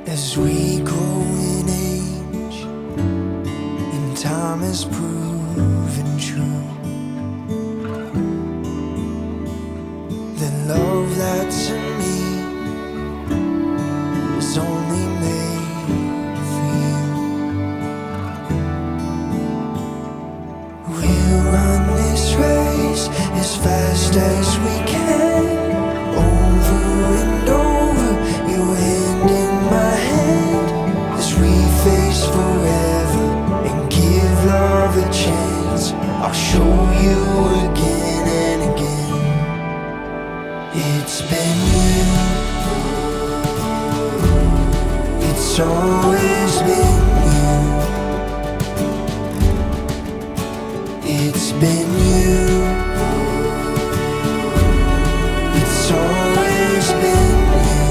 As we grow in age, and time has proven true, the love that's in me is only made for you. We'll run this race as fast as we can, over and over, you hand in my hand, as we face forever and give love a chance. I'll show you again and again. It's been you, it's always been you. It's been you, it's always been you.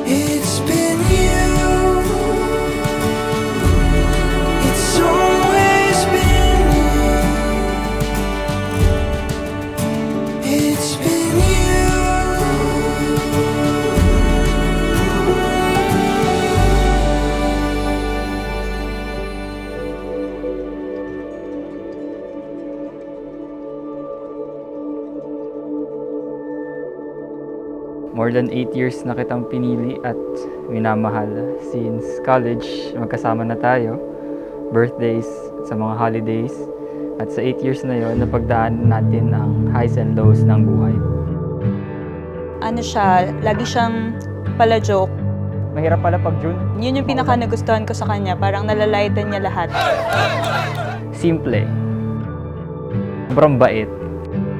It's been you, it's always been you. It's been you. More than 8 years na kitang pinili at minamahal. Since college, magkasama na tayo. Birthdays, sa mga holidays. At sa 8 years na yon, napagdaan natin ang highs and lows ng buhay. Ano siya, lagi siyang pala-joke. Mahirap pala pag June. Yun yung pinaka nagustuhan ko sa kanya, parang nalalighten niya lahat. Simple. Sobrang bait.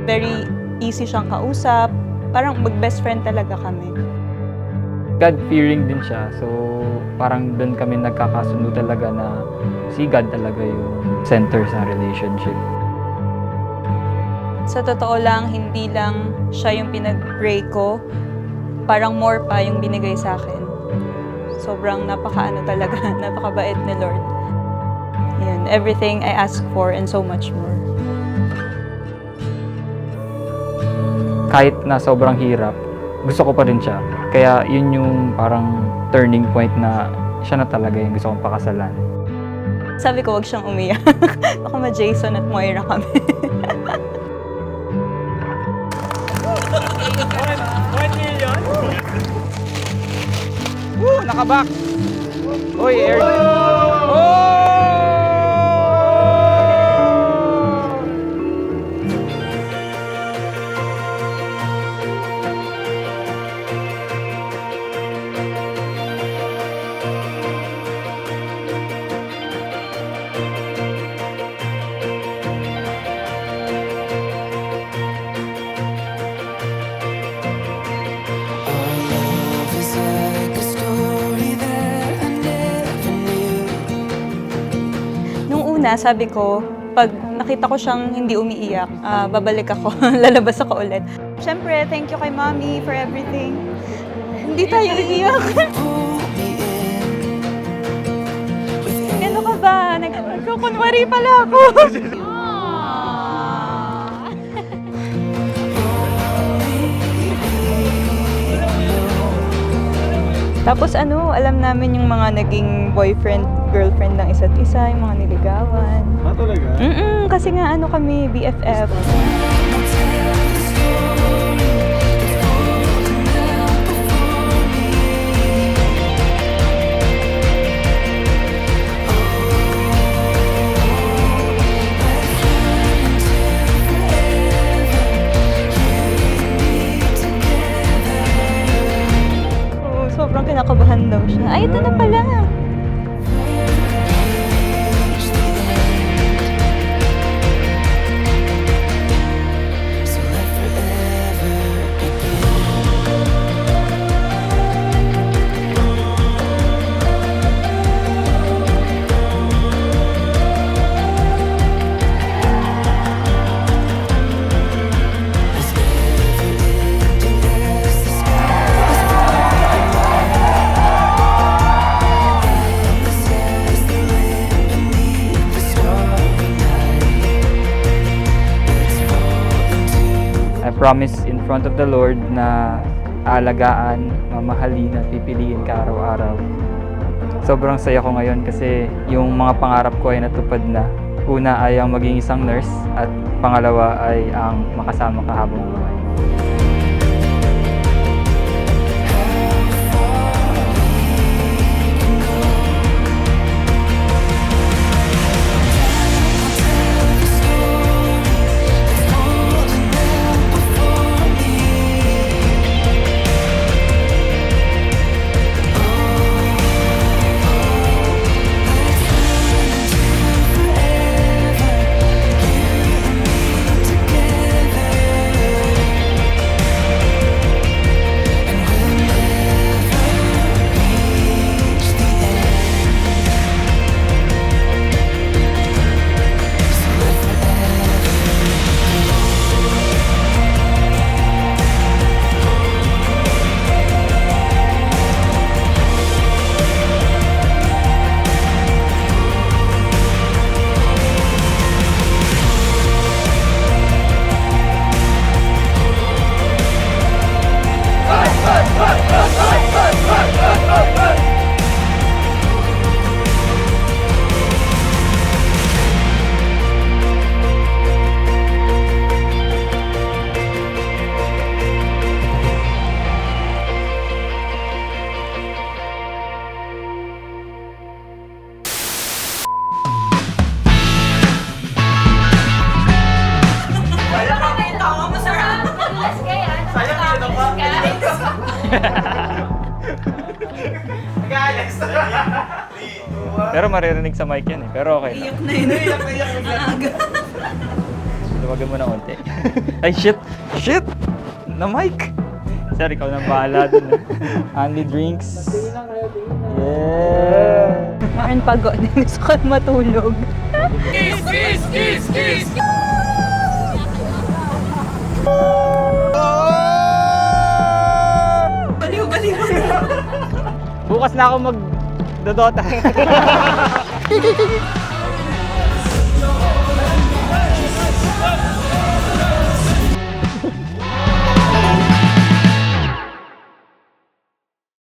Very easy siyang kausap, parang mag-best friend talaga kami. God-fearing din siya. So, parang doon kami nagkakasundo talaga na si God talaga yung center sa relationship. Sa totoo lang, hindi lang siya yung pinag-pray ko, parang more pa yung binigay sa akin. Sobrang napaka-ano talaga, napakabait ni Lord. Yan, everything I ask for and so much more. Kahit na sobrang hirap, gusto ko pa rin siya. Kaya yun yung parang turning point na siya na talaga yung gusto kong pakasalan. Sabi ko, wag siyang umiyak. Baka ma-Jason at Moira kami. 1 million? Woo! Nakabak! Uy, air... Oh! Love is like a story that I never knew. Nung una, sabi ko, pag nakita ko siyang hindi umiiyak, babalik ako, lalabas ako ulit. Siyempre, thank you kay Mommy for everything. Hindi tayo iiyak. Pull me in with Ano ka ba? Nagkukunwari pala ako. Tapos ano, alam namin yung mga naging boyfriend, girlfriend ng isa't isa, yung mga niligawan. Ah, talaga? Kasi nga ano kami, BFF. Oo, sobrang kinakabahan daw siya. Ay, ito na pala. so let forever begin. As never-ending as the sky is endless as the wind beneath the starry night. Let's fall into I promise in front of the Lord na aalagaan, mamahalin at pipiliin ka araw-araw. Sobrang saya ko ngayon kasi yung mga pangarap ko ay natupad na. Una ay ang maging isang nurse at pangalawa ay ang makasama ka habang buhay. Pero maririnig sa mic yan eh. Pero okay lang. Luwagan mo na konti. Ay, shit! Shit! Na mic! Sir, ikaw nang bahala dun. Only drinks. Yeah! Parang pagod. Gusto ko matulog. Bukas na ako mag-dodota.